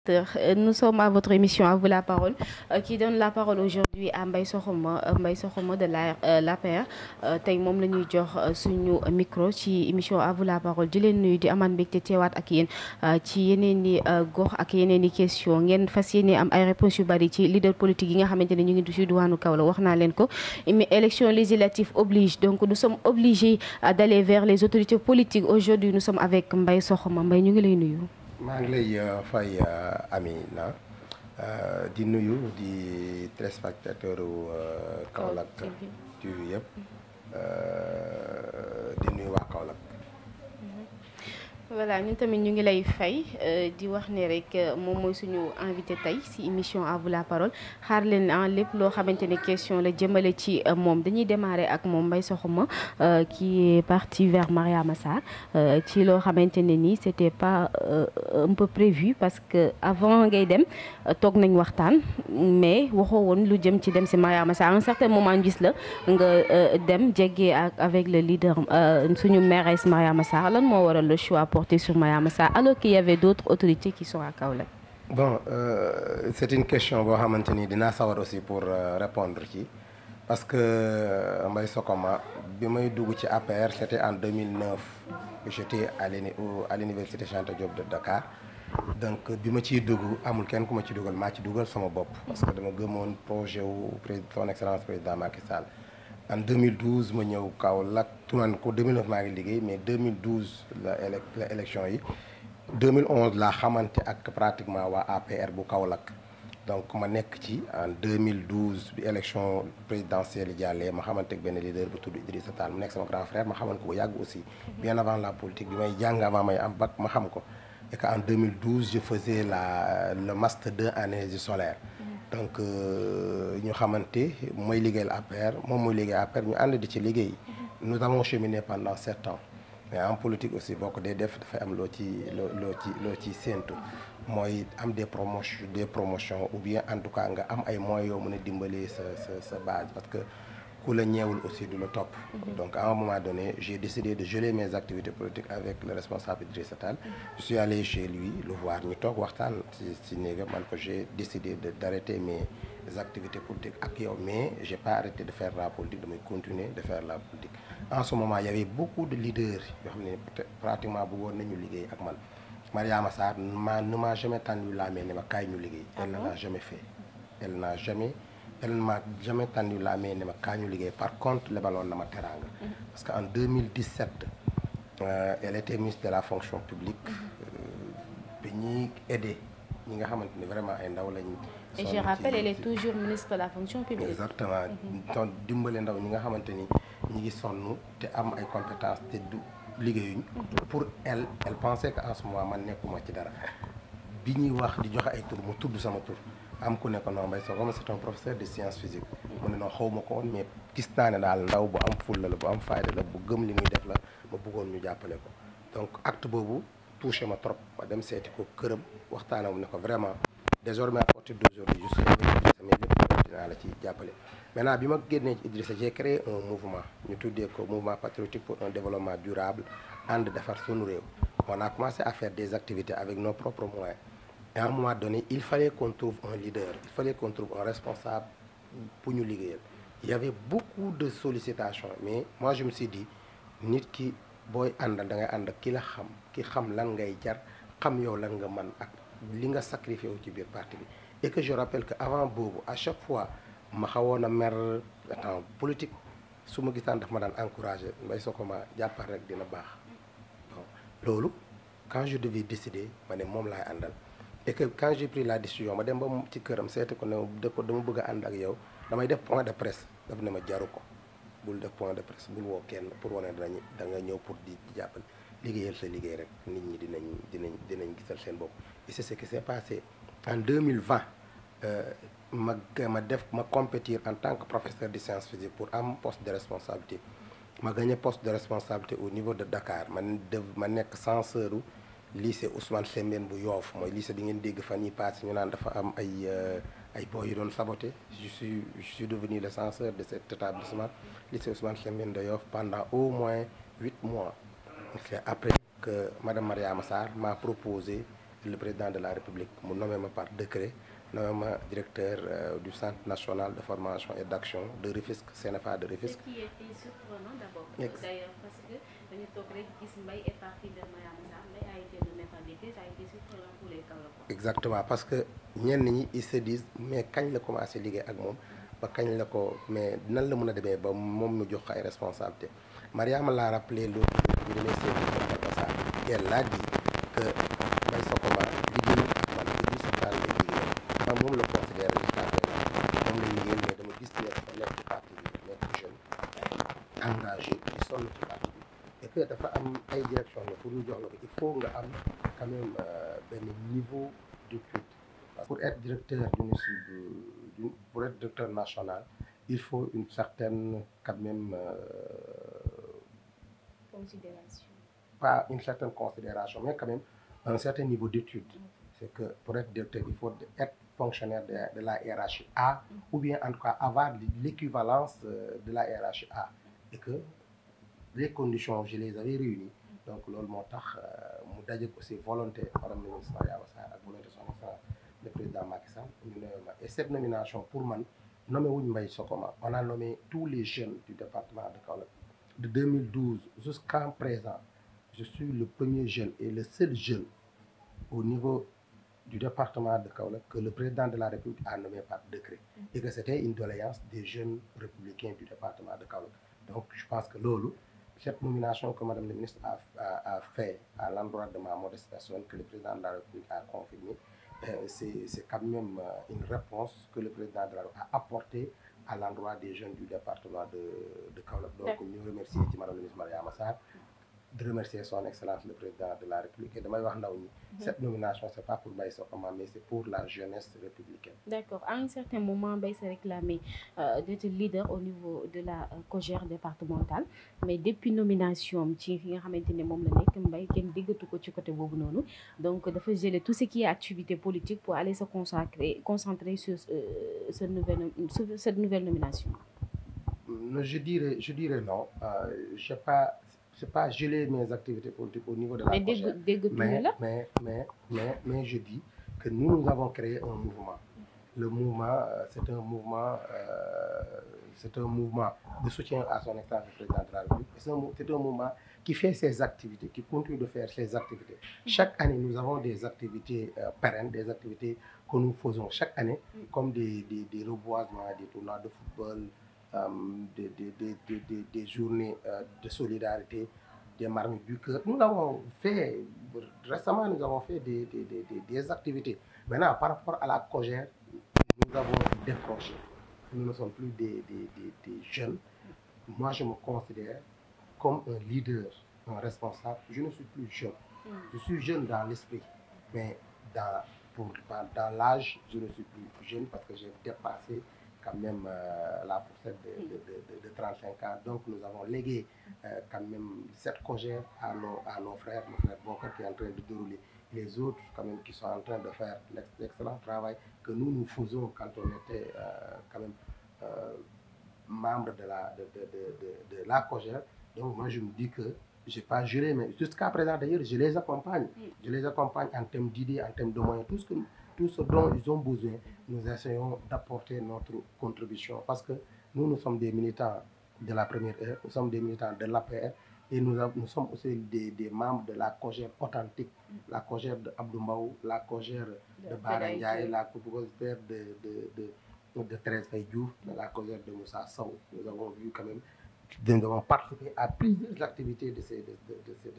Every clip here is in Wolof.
Nous sommes à votre émission à vous la parole qui donne la parole aujourd'hui à Mbaye Sokhoma de l'APR tey moom la ñuy jox suñu micro ci émission à vous la parole di leen nuyu di amaat mbégte teewaat ak yéen ci yeneen i gox ak yeneen i question ngeen fas yéene am ay réponses yu bari ci leader politique yi nga xamante ne ñu ngi ci diwaanu Kaolack wax naa leen ko mais élection législative oblige donc nous sommes obligés d'aller vers les autorités politiques aujourd'hui nous sommes avec Mbaye Sokhoma Mbaye ñu ngi lay nuyu. maa ngi lay fay Amina di nuyu di téléspectateur Kaolack TV yëpp di nuyu waa Kaolack. voilà ñun tamit ñu ngi lay fay di wax ne rek moom mooy suñu invité tey ci émission à vous la parole xaar leen lépp loo xamante ne question la jëmale ci moom dañuy démarrer ak moom Mbaye Sokhoma qui est parti vers Mariama Sarr ci loo xamante ne nii c'était pas un peu prévu parce que avant ngay dem toog nañ waxtaan mais waxoo woon lu jëm ci dem ci Mariama Sarr à un certain moment gis la nga dem jéggee ak avec le leader suñu mairesse Mariama Sarr lan moo waral le choix porté sur Mariama Sarr alors qu'il y avait d'autres autorités qui sont à Kaolack. Bon c'est une question boo xamante ni dinaa sawar aussi pour répondre ci parce que Mbaye Sokhoma bi may dugg ci APR c'était en 2009 j'étais à l'université Cheikh Anta Diop de Dakar donc bi ma ciy dugg amul kenn ku ma ci dugal maa ci dugal sama bopp parce que dama gëmoon projet wu son excellence président Macky Sall. En 2012 ma ñëw Kaolack tuman ko 2009 maa ngi liggéey mais 2012 la élection yi 2011 laa xamante ak pratiquement waa APR bu Kaolack donc ma nekk ci en 2012 bi élection présidentielle yi jàllee ma xamante ak benn leader bu tudd Idrissa Tall mu nekk sama grand frère ma xaman ko bu yàgg aussi bien avant la politique bi may jàng avant may am bac ma xam ko et que en 2012 je faisais le master 2 en énergie solaire. donc ñu xamante mooy liggéeyal APR moom mooy liggéey APR ñu ànd di ci liggéey nous avons cheminé pendant 7 ans mais en politique aussi boo ko dee def dafay am loo ci séentu mooy am des promotions ou bien en tout cas nga am ay moyens yoo mën a dimbali sa base parce que ku la ñeewul aussi du la topp. donc à un moment donné j'ai décidé de geler mes activités politiques avec le responsable Idrissa Tall. Je suis allé chez lui le voir ñu toog waxtaan ci néegam man ko j'ai décidé d'arrêter mes activités politiques ak yow mais j'ai pas arrêté de faire la politique damay continuer de faire la politique. En ce moment il y avait beaucoup de leaders yoo xam ne pratiquement bëggoon nañu liggéey ak man Mariama Sarr ne m'a jamais tendu la main ne ma kaay ñu liggéey. Elle ne l'a jamais fait. Elle ne m'a jamais tendu la main ne ma kaa ñu liggéey par contre lebaloon na ma teraanga parce que en 2017 elle était ministre de la fonction publique bi ñuy aider ñi nga xamante ne vraiment ay ndaw lañ. et je rappelle elle est toujours ministre de la fonction publique. exactement donc dimbale ndaw ñi nga xamante ni ñi ngi sonn te am ay compétences te du liggéeyuñ. pour elle pensait que en ce moment man nekkuma ci dara bi ñuy wax di joxe ay tur mu tudd sama tur. am ku nekk non Mbaye Sokhoma c'est un professeur de sciences physiques mu ne non xaw ma ko woon mais gis naa ne daal ndaw bu am fulla la bu am fayda la bu gëm li muy def la ma bëggoon ñu jàppale ko donc acte boobu touché ma trop ma dem seeti ko këram waxtaanam ne ko vraiment désormais à partir d'aujourd'hui je suis avec Idrissa mais lépp dinaa la ci jàppale. maintenant bi ma génnee ci Idrissa j'ai créé un mouvement ñu tuddee ko mouvement patriotique pour un développement durable ànd defar sunu réew on a commencé à faire des activités avec nos propres moyens. Et à un moment donné il fallait qu'on trouve un leader il fallait qu'on trouve un responsable pour ñu liggéeyal il y avait beaucoup de sollicitations mais moi je me suis dit nit ki booy àndal da ngay ànd ak ki la xam ki xam lan ngay jar xam yow lan nga mën ak li nga sacrifié wu ci biir parti bi et que je rappelle que avant boobu à chaque fois ma xawoon a mer en politique su ma gisaan daf ma daan encouragé Mbaye Sokhoma jàppal rek dina baax bon loolu quand je devais décider ma ne moom laay àndal. et que quand j'ai pris la décision ma dem ba ci këram seeti ko ne ko dama bëgg a ànd ak yow damay def point de presse daf ne ma jaru ko bul def point de presse bul woo kenn pour wane da nga ñëw pour di jàppale liggéeyal sa liggéey rek nit ñi dinañ gisal seen bopp. et c'est ce qui s'est passé en 2020 ma compétir en tant que professeur de sciences physiques pour am poste de responsabilité ma gagné poste de responsabilité au niveau de Dakar ma nekk censeur lycée Ousmane Sembène bu Yoff mooy lycée bi ngeen dégg fan yi passé ñu naan dafa am ay boy yu doon saboté je suis devenu le censeur de cet établissement lycée Ousmane Sembène de Yoff pendant au moins 8 mois. C'est après que madame Mariama Sarr m'a proposé le président de la République mu nommé ma par décret nommé ma directeur du Centre national de formation et d'action de Rufisque CNFA de Rufisque. Ce qui était surprenant d'abord d'ailleurs parce que dañu toog rek gis Mbaye est parti de Mariama Sarr, Mbaye a été nommé par décret, ça a été surprenant pour les Kaolackois. Exactement parce que ñenn ñi ils se disent mais kañ la commencé liggéey ak moom ba kañ la ko mais nan la mën a demee ba moom mu jox ko ay responsabilités. Mariama l'a rappelé l'autre jour bi demee et elle l'a dit que Mbaye Sokoma liggéeyul ak man te du sa lay liggéeyal man moom la considéré jusqu'à présent moom la liggéeyal mais dama gis ne dafa nekk ci parti bi nekk jeune engagé di sonn ci parti bi et que dafa am ay direction la pour ñu jox la ko il faut nga am quand même benn niveau d'étude. Pour être directeur pour être directeur national il faut une certaine quand même Considération. Pas une certaine considération, mais quand même un certain niveau d'étude. C'est que pour être directeur, il faut être fonctionnaire de la hiérarchie A, ou bien en tout cas avoir l'équivalence de la hiérarchie A. Et que les conditions, je les avais réunies. Donc, loolu moo tax mu daje aussi volonté madame la ministre Mariama Sarr ak volonté son excellence le président Macky Sall ñu nommé ma et cette nomination pour man nommé wuñ Mbaye Sokoma, on a nommé tous les jeunes du département de Kaolack de 2012 jusqu'à présent. Je suis le premier jeune et le seul jeune au niveau du département de Kaolack que le président de la République a nommé par décret et que c'était une doléance des jeunes républicains du département de Kaolack. Donc je pense que loolu cette nomination que madame la ministre a fait à l'endroit de ma modeste personne que le président de la République a confirmé, c'est quand même une réponse que le président de la République a apportée à l'endroit des jeunes du département de Kaolack. Donc ñu remercier ci madame la ministre Mariama Sarr de remercier son excellence le président de la République et damay wax ndaw ñi cette nomination c'est pas pour Mbaye Sokoma mais c'est pour la jeunesse républicaine. D'accord. À un certain moment Mbaye s'est réclamé d'être leader au niveau de la COJER départementale mais depuis nomination ci fi nga xamante ne moom la nekk Mbaye kenn déggatu ko ci côté boobu noonu donc dafa geler tout ce qui est activité politique pour aller se concentrer sur cette nouvelle nomination. Je dirais non. C'est pas geler mes activités politiques au niveau de la COJER. Mais je dis que nous avons créé un mouvement. Le mouvement, c'est un mouvement de soutien à son excellence le président de la République. C'est un mouvement qui fait ses activités, qui continue de faire ses activités. Chaque année, nous avons des activités pérennes, des activités que nous faisons chaque année, comme des reboisements, des tournois de football, des journées de solidarité, des marmites du cœur. Nous l'avons fait récemment, nous avons fait des activités. Maintenant, par rapport à la COJER, nous avons décroché. Nous ne sommes plus des jeunes. Moi, je me considère comme un leader, un responsable. Je ne suis plus jeune. Je suis jeune dans l'esprit, mais dans l'âge, je ne suis plus jeune parce que j'ai dépassé quand même la fourchette de 35 ans. Donc nous avons légué quand même cette COJER à nos frères, mon frère Bokar qui est en train de dérouler, les autres quand même qui sont en train de faire l'excellent travail que nous faisons quand on était quand même membre de la COJER. Donc moi je me dis que je n'ai pas juré, mais jusqu'à présent d'ailleurs je les accompagne. Je les accompagne en termes d'idées, en termes de moyens, tout ce dont ils ont besoin, nous essayons d'apporter notre contribution parce que nous sommes des militants de la première heure, nous sommes des militants de l'APR et nous sommes aussi des membres de la COJER authentique, la COJER de Abdou Mbaw, la COJER de Bara Ndiaye, la COJER de Thérèse Faye Diouf, la COJER de Moussa Sow. Nous avons vu quand même, nous avons participé à plusieurs activités de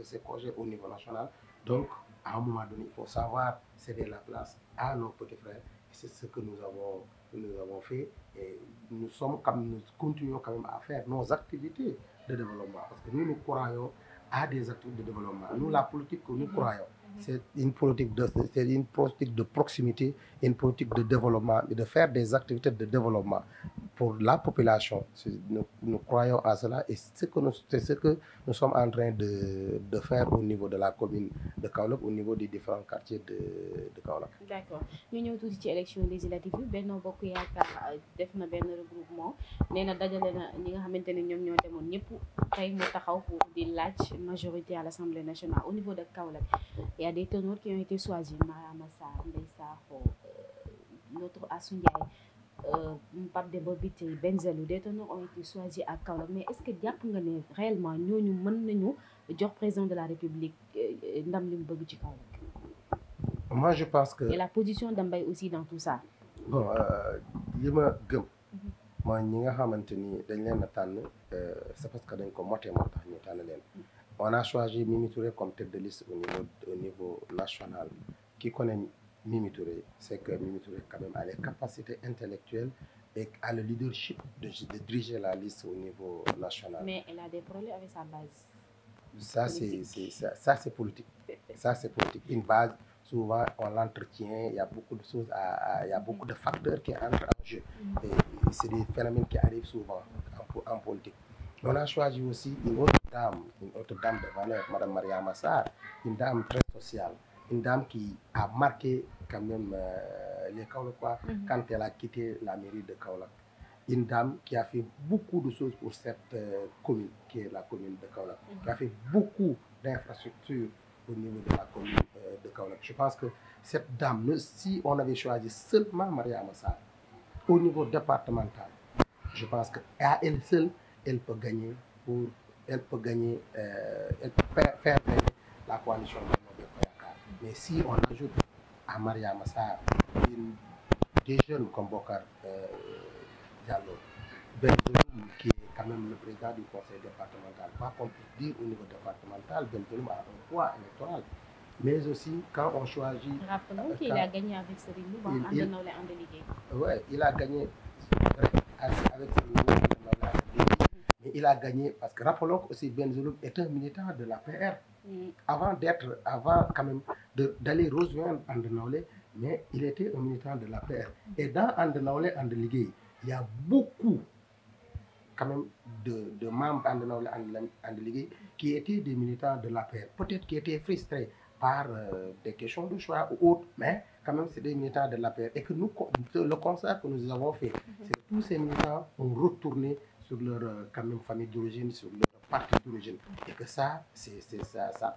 ces COJER au niveau national. Donc, à un moment donné, il faut savoir céder la place à nos petits frères. C'est ce que nous avons fait. Et nous continuons quand même à faire nos activités de développement. Parce que nous croyons à des activités de développement. Nous, la politique que nous croyons, c'est une politique de proximité, une politique de développement et de faire des activités de développement pour la population. Nous croyons à cela et c'est ce que nous sommes en train de faire au niveau de la commune de Kaolack, au niveau des différents quartiers de Kaolack. D'accord ñu ñëw tuuti ci élection législative bi Benno Bokk Yaakaar def na benn regroupement nee na dajale na ñi nga xamante ne ñoom ñoo demoon ñëpp tey mu taxaw pour di laaj majorité à l'Assemblée nationale. Au niveau de Kaolack, il y a des ténors qui ont été choisis, Mariama Sarr, Ndeye Sakho, l'autre Assou Ndiaye, Pape Demba Bitèye, Bengelou, des ténors ont été choisis à Kaolack. Mais est-ce que jàpp nga ne réellement ñooñu mën nañu jox président de la République ndam li mu bëgg ci Kaolack? Moi je pense que. Et la position de Mbaye aussi dans tout ça. Bon li ma gëm. mooy ñi nga xamante ni dañ leen a tànn c'est parce que dañ ko moté moo tax ñu tànn leen. On a choisi Mimi Touré comme tête de liste au niveau national. Qui connaît Mimi Touré, c'est que Mimi Touré quand même a les capacités intellectuelles et a le leadership de diriger la liste au niveau national. Mais elle a des problèmes avec sa base. Ça c'est politique. Ça c'est politique. Une base, souvent on l'entretient, il y a beaucoup de choses, il y a beaucoup de facteurs qui entrent en jeu. Et c'est des phénomènes qui arrivent souvent en politique. On a choisi aussi une autre dame de valeur, Madame Mariama Sarr, une dame très sociale, une dame qui a marqué quand même les Kaolackois quand elle a quitté la mairie de Kaolack. Une dame qui a fait beaucoup de choses pour cette commune, qui est la commune de Kaolack, qui a fait beaucoup d'infrastructures au niveau de la commune de Kaolack. Je pense que cette dame, si on avait choisi seulement Mariama Sarr au niveau départemental, je pense qu'à elle seule, elle peut gagner, elle peut faire gagner la coalition de Benno Bokk Yaakaar. Mais si on ajoute à Mariama Sarr des jeunes comme Bokar Diallo, Bengelou, qui est quand même le président du conseil départemental, quoi qu'on puisse dire au niveau départemental, Bengelou a un poids électoral. Mais aussi, quand on choisit... Rappelons qu'il a gagné avec Serigne Mboup en Ande Nawlé Ande Liggéey. Oui, il a gagné avec Serigne Mboup en Ande Nawlé Ande Liggéey. Mais il a gagné parce que rappelons que aussi Bengelou est un militant de la PR. Avant quand même d'aller rejoindre Ande Nawlé, mais il était un militant de la PR. Et dans Ande Nawlé Ande Liggéey, il y a beaucoup quand même de membres Ande Nawlé Ande Liggéey qui étaient des militants de la PR. Peut-être qui étaient frustrés par des questions de choix ou autres, mais quand même c'est des militants de la PR. Et que nous, le constat que nous avons fait, c'est que tous ces militants ont retourné sur leur quand même famille d'origine, sur leur parti d'origine. Et que ça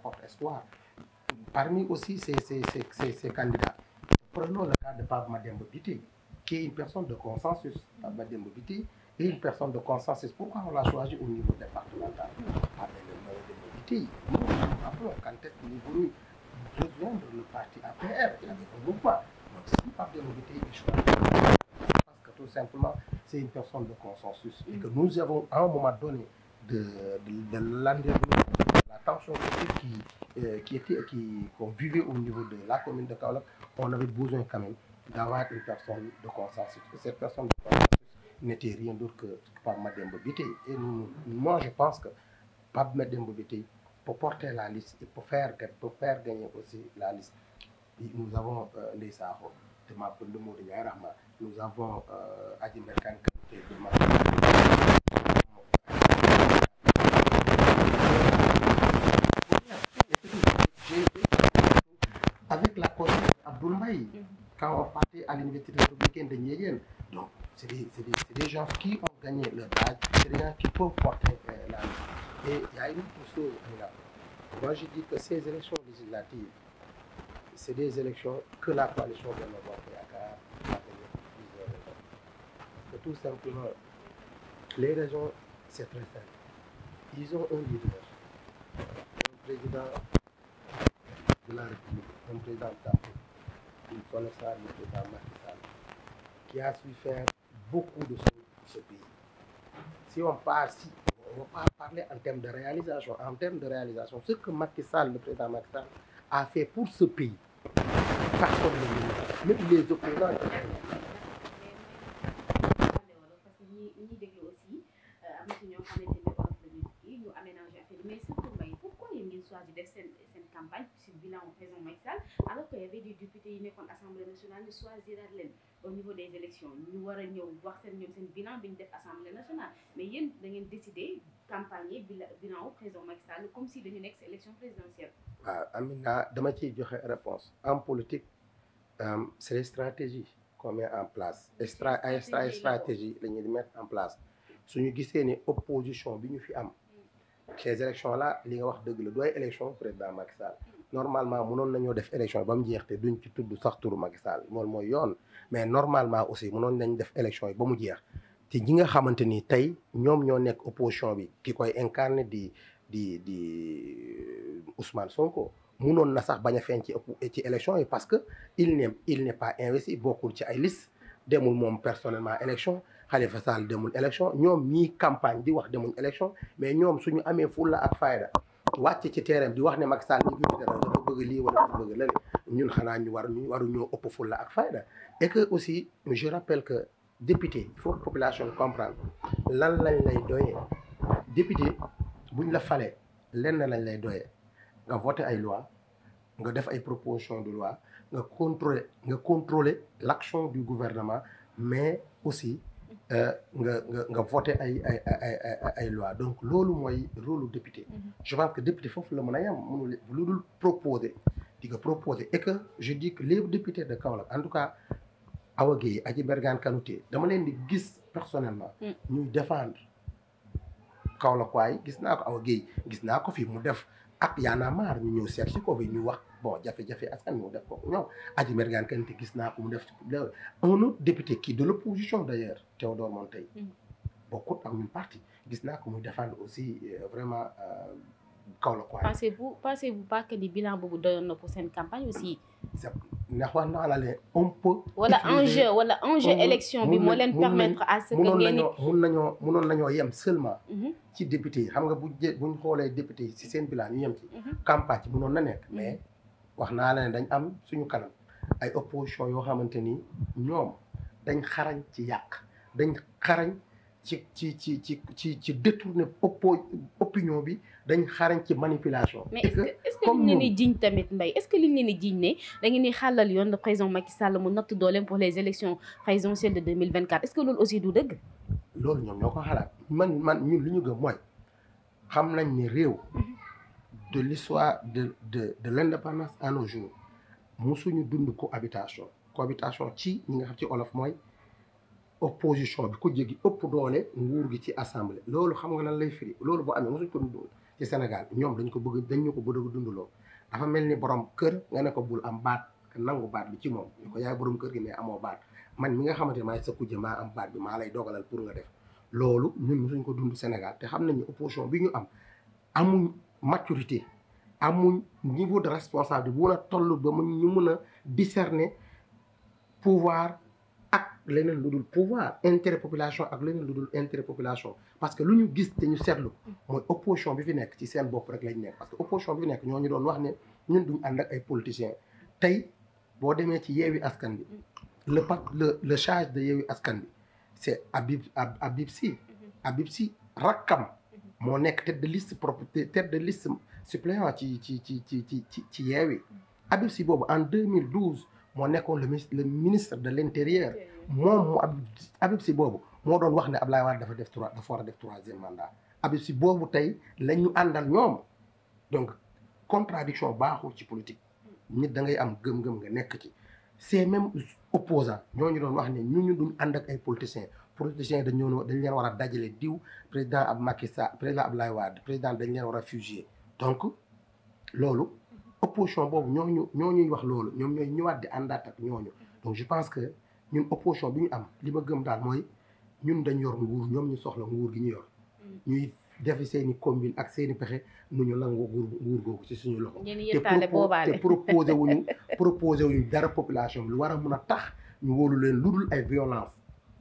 porte espoir. Parmi aussi ces candidats, prenons le cas de Pape Mademba Bitèye, qui est une personne de consensus. Pape Mademba Bitèye est une personne de consensus. Pourquoi on l'a choisi au niveau départemental? Pape Mademba Bitèye, nous rappelons quand est-ce qu'il est venu rejoindre le parti APR, il avait un mouvement. Donc si Pape Mademba Bitèye est choisi, parce que tout simplement, c'est une personne de consensus. Et que nous avons, à un moment donné, de l'endurement, la tension qu'on vivait au niveau de la commune de Kaolack, on avait besoin quand même d'avoir une personne de consensus. Et cette personne de consensus n'était rien d'autre que Pape Mademba Bitèye. Et moi, je pense que Pape Mademba Bitèye, pour porter la liste et pour faire gagner aussi la liste, nous avons Ndeye Sakho de le mot de Ndiaye Rahma, nous avons Adji Mbergane Kanouté de avec la commune d'Abdoul Mbaye, quand on partait à l'université républicaine de Ndiédiène. Donc, c'est des gens qui ont gagné leur badge, c'est des gens qui peuvent porter la liste. Et il y a une autre chose là. Moi, je dis que ces élections législatives, c'est des élections que la coalition de Benno Bokk Yaakaar a gagné pour plusieurs raisons. Parce que tout simplement, les raisons, c'est très simple. Ils ont un leader, un président de la République, un président d'Afrique, une connaissance du président Macky Sall, qui a su faire beaucoup de choses pour ce pays. Si on va pas parler en termes de réalisation. En termes de réalisation, ce que Macky Sall, le président Macky Sall, a fait pour ce pays, personne ne le dit. Même les opposants. Parce que ñi déglu aussi am na ci ñoo xamante ne wax dañuy ñu aménager affaire mais surtout Mbaye pourquoi yéen ngeen choisir def seen campagne sur bilan au président Macky Sall alors que qu'il y avait des députés yi nekkoon assemblée nationale ñu choisiraat leen au niveau des élections ñu war a ñëw wax seen ñoom seen bilan bi ñu def assemblée nationale mais yéen da ngeen décider campagne bilan au président Macky Sall comme si dañu nekk si élection présidentielle. waaw Amina dama ciy joxe réponse en politique c'est des stratégies qu'on met en place ay stratégie la ñuy mettre en place suñu gisee ne opposition bi ñu fi am ces élections là li nga wax dëgg la dooy élection président Macky Sall normalement mënoon nañoo def élection ba mu jeex te duñ ci tudd sax turu Macky Sall loolu mooy yoon mais normalement aussi mënoon nañ def élection yi ba mu jeex te ñi nga xamante ni tey ñoom ñoo nekk opposition bi ki koy incarné di Ousmane Sonko mënoon na sax bañ a feeñ ci élection yi parce que il n'est pas investi bokkul ci ay liste demul moom personnellement élection Khalifa Sall demul élection ñoom ñii campagne di wax demul élection mais ñoom suñu amee fulla ak fayda wàcc ci terrain di wax ne Macky Sall ñu ngi dafa bëgg lii wala dafa bëgg lële ñun xanaa ñu waru ñoo ëpp fulla ak fayda et que aussi je rappelle que député il faut que population comprendre lan lañ lay doyee député buñ la falee lenn lañ lay doyee nga voté ay loi nga def ay proposition de loi nga contrôler l'action du gouvernement mais aussi nga voté ay loi donc loolu mooy rôle député je pense que député foofu la mën a yem mënul lu dul proposer di nga proposer et que je dis que les députés de Kaolack en tout cas Awa Gueye Adji Bergane Kanouté dama leen di gis personnellement ñuy défendre Kaolack waay gis naa ko Awa Gueye gis naa ko fii mu def ak Y'en a marre ñu ñëw seet si ko bi ñu wax bon jafe-jafe askan mu def ko ñoom Adji Bergane Kanouté gis naa ko mu def un autre député qui de l'opposition d'ailleurs Théodore Monteil bokkut ak ñun parti gis naa ko muy défendre aussi vraiment Kaolack waay. pensez-vous pas que ni bilan boobu doyoon na pour seen campagne aussi. ndax wax naa la leen on peut. wala enjeu élection bi moo leen permettre à ce que ngeen mënoon nañoo yem seulement. ci député yi xam nga buñ xoolee député yi ci seen bilan ñu yem ci. campagne ci mënoon na nekk mais wax naa la ne dañ am suñu kanam ay opposition yoo xamante ni ñoom dañ xarañ ci yàq dañ xarañ ci détourner opinion bi dañ xarañ ci manipulation. mais est-ce que liñ leen di jiiñ tamit Mbaye est-ce que liñ leen di jiiñ ne da ngeen di xàllal yoon le président Macky Sall mu natt dooleem pour les élections présidentielles de 2024 est-ce que loolu aussi du dëgg. loolu ñoom ñoo ko xalaat man ñun li ñu gëm mooy xam nañ ni réew. de l'histoire de l'indépendance à nos jours musuñu dund cohabitation ci ñi nga xam ci olof mooy. opposition bi ko jéggi ëpp doole nguur gi ci assemblée loolu xam nga lan lay firi loolu boo amee mosuñ ko dund ci Sénégal ñoom dañ ñu ko bëgg a dundaloo dafa mel ni borom kër nga ne ko bul am baat nangu baat bi ci moom ñu ko yaay borom kër gi mais amoo baat man mi nga xamante ne maay sa kujje maa am baat bi maa lay dogalal pour nga def loolu ñun mosuñ ko dund Sénégal te xam nañ ni opposition bi ñu am amuñ maturité amuñ niveau de responsabilité bu mën a toll ba ñu mën a discerner pouvoir leneen lu dul pouvoir intérêt population ak leneen lu dul intérêt population parce que lu ñu gis te ñu seetlu mooy opposition bi fi nekk ci seen bopp rek lañ nekk parce que opposition bi fi nekk ñoo ñu doon wax ne ñun duñ ànd ak ay politiciens tey boo demee ci Yewwi Askan Wi le charge de Yewwi Askan Wi c'est Habib Sy rakkam moo nekk tête de liste suppléant ci Yewwi Habib Sy boobu en 2012 moo nekkoon le ministre de l'intérieur moom mu Habib Sy boobu moo doon wax ne Ablaye Wade dafa war a def troisième mandat Habib Sy boobu tey la ñu àndal ñoom donc contradiction baaxul ci politique nit da ngay am gëm-gëm nga nekk ci ces mêmes opposants ñooñu doon wax ne ñu duñ ànd ak ay politiciens dañ leen war a dajale diw président Macky Sall président Ablaye Wade président dañ leen war a fusiller donc loolu opposition boobu ñooñuy wax loolu ñoom ñooy ñëwaat di àndaat ak ñooñu donc je pense que ñun opposition bi ñu am li ma gëm daal mooy ñun dañ yor nguur ñoom ñu soxla nguur gi ñu yor ñuy defi seen i combine ak seen i pexe nu ñu nangu nguur googu ci suñu loxo te proposé wuñu dara population bi lu war a mun a tax ñu wóolu leen lu dul ay violence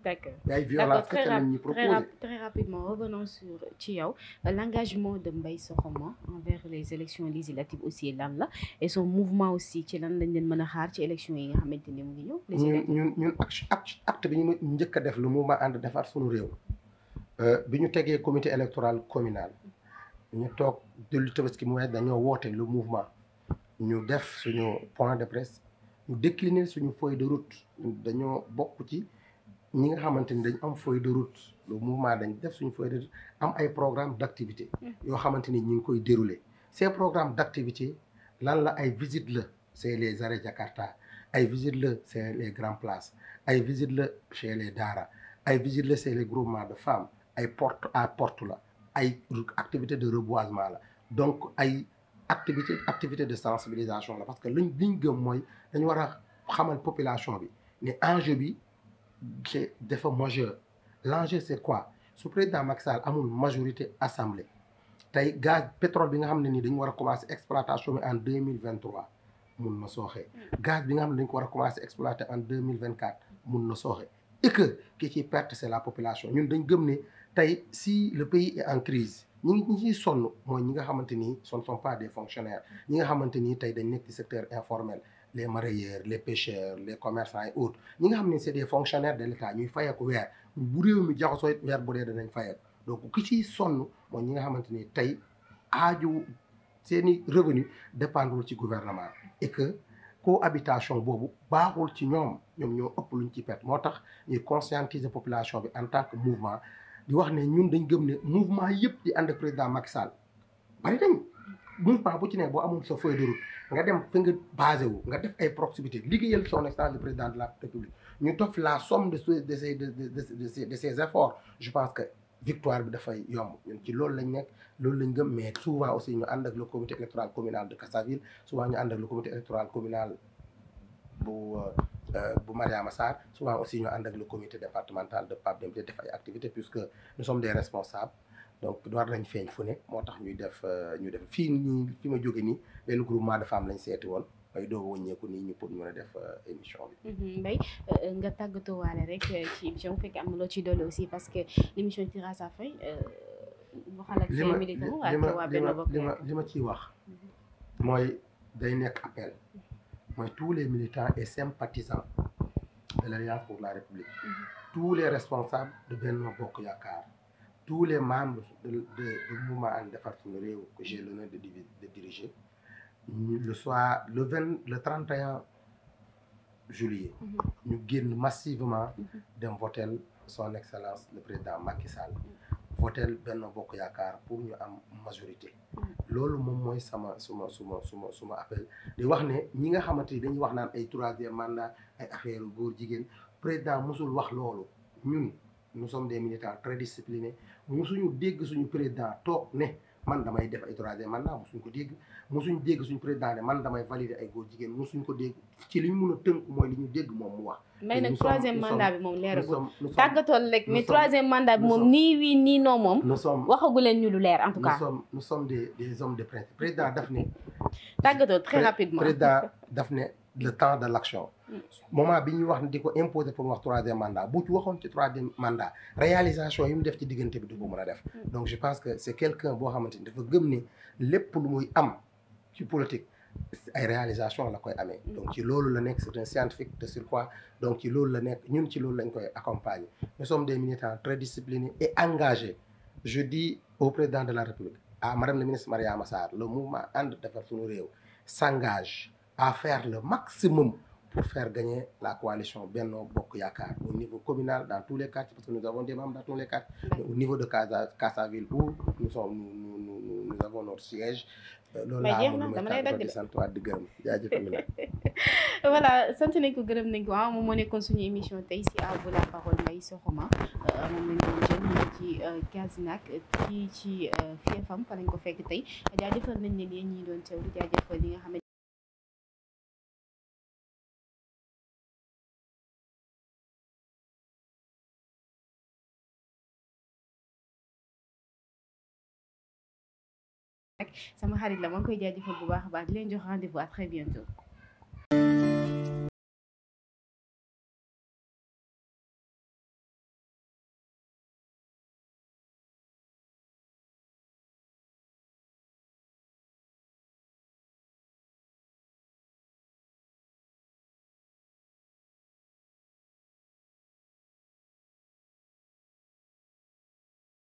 D'accord, très rapidement, revenons sur ci yow l'engagement de Mbaye Sokhoma envers les élections législatives aussi lan la et son mouvement aussi ci lan lañ leen mën a xaar ci élections yi nga xamante ni mu ngi ñëw. ñun acte bi ñu njëkk a def le mouvement ànd defar suñu réew bi ñu tegee comité électoral communal ñu toog dellu Tabaski mu dañoo woote le mouvement ñu def suñu point de presse ñu décliner suñu feuille de route dañoo bokk ci ñi nga xamante ni dañ am feuille de route le mouvement dañ def suñu feuille de route am ay programme d'activité yoo xamante ni ñu ngi koy dérouler ces programmes d'activité lan la ay visites la c'est les arrêts Jakarta ay visites la c'est les grandes places ay visites la chez les daara ay visites la c'est les groupements de femmes ay porte à porte la ay activité de reboisement la donc ay activité de sensibilisation la parce que liñ gëm mooy dañu war a xamal population bi ne enjeu bi c'est dafa majeur l'enjeu c'est quoi su président Macky Sall amul majorité assemblée tey gaz pétrole bi nga xam ne nii dañu war a commencer exploitation bi en 2023 mun na sooxee gaz bi nga xam ne dañ ko war a commencer exploiter en 2024 mun na sooxe et que ki ci perte c'est la population ñun dañ gëm ne tey si le pays est en crise ñi ciy sonn mooy ñi nga xamante ni ce ne sont pas des fonctionnaires ñi nga xamante ni tey dañ nekk ci secteur informel les mareyeurs les pêcheurs les commerçants et autres ñi nga xam ne c'est des fonctionnaires de l'État ñuy fayeeku weer bu réew mi jaxasoo it weer bu dee danañ fayeeku donc ki ciy sonn mooy ñi nga xamante ni tey aaju seeni revenu dépendrul ci gouvernement et que cohabitation boobu baaxul ci ñoom ñoo ëpp luñ ci perte moo tax ñuy conscientiser population bi en tant que mouvement di wax ne ñun dañ gëm ne mouvement yëpp di ànd ak président Macky Sall bari nañ mouvement bu ci ne boo amul sa feuille de route nga dem fi nga basé wu nga def ay proximité liggéeyal son excellence le président de la République ñu topp la somme de ces efforts je pense que victoire bi dafay yomb ñun ci loolu lañ nekk loolu lañ gëm mais souvent aussi ñu ànd ak le comité électoral communal de Kassaville souvent ñu ànd ak le comité électoral communal bu Mariama Sarr souvent aussi ñu ànd ak le comité départemental de Pape Demba def ay activités puisque nous sommes des responsables donc war nañ feeñ fu ne moo tax ñu def fii nii fi ma jóge nii benn groupement de femmes lañ seeti woon may doog a wëññeeku nii ñu pour mën a def émission bi. Mbaye nga tàggatoo waale rek ci émission bu fekkee am na loo ciy dolli aussi parce que l'émission tire à sa fin waxal ak say militants ak waa Benno Bokk Yaakaar li ma ciy wax mooy day nekk appel mooy tous les militants et sympathisants de l'Alliance pour la République tous les responsables de Benno Bokk Yaakaar tous les membres du mouvement And Defar Sunu Réew que j'ai l'honneur de diriger le 31 juillet ñu génn massivement dem voter son excellence le président Macky Sall voter Benno Bokk Yaakaar pour ñu am majorité loolu moom mooy suma appel di wax ne ñi nga xamante ni dañuy wax naan ay troisième mandat ay affaire góor jigéen président musul wax loolu ñun nous sommes des militants très disciplinés musuñu dégg suñu président toog ne man damay def ay troisième mandat musuñ ko dégg musuñ dégg suñu président ne man damay valider ay góor jigéen musuñ ko dégg ci li ñu mun a tënk mooy li ñu dégg moom mu wax. mais nag troisième mandat bi moom leeragul tàggatoon rek mais troisième mandat bi moom nii wii nii non moom. waxagu leen ñu lu leer en tout cas. nous sommes des hommes de principe président daf ne. tàggatoo très rapidement président daf ne le temps de l'action. moment bi ñuy wax ne di ko imposer pour mu wax troisième mandat bu ci waxoon ci troisième mandat réalisation yi mu def ci diggante bi du ko mën a def. donc je pense que c'est quelqu'un boo xamante ni dafa gëm ni lépp lu muy am ci politique ay réalisation la koy amee. donc ci loolu la nekk c'est un scientifique de surcroît donc ci loolu la nekk ñun ci loolu lañ koy accompagner. nous sommes des militants très disciplinés et engagés je dis au président de la République à madame la ministre Mariama Sarr le mouvement And Defar Sunu Réew s'engage à faire le maximum pour faire gagner la coalition Benno Bokk Yaakaar au niveau communal dans tous les quartiers parce que nous avons des membres dans tous les quartiers mais au niveau de Kassaville où nous avons notre siège loolu laa amoon lu may di sant waat di gërëm jaajëf Amina voilà sant nañ ko gërëm nañ ko moom moo nekkoon suñu émission tey si à vous la parole Mbaye Sokhoma moom lañ doon jël ñu ci Kasinack fii ci FIFM fa lañ ko fekk tey jaajëfal nañ leen yéen ñi doon teewlu jaajëfal li nga xam sama xarit la maa ngi koy jaajëfal bu baax a baax di leen jox rendez-vous à très bientôt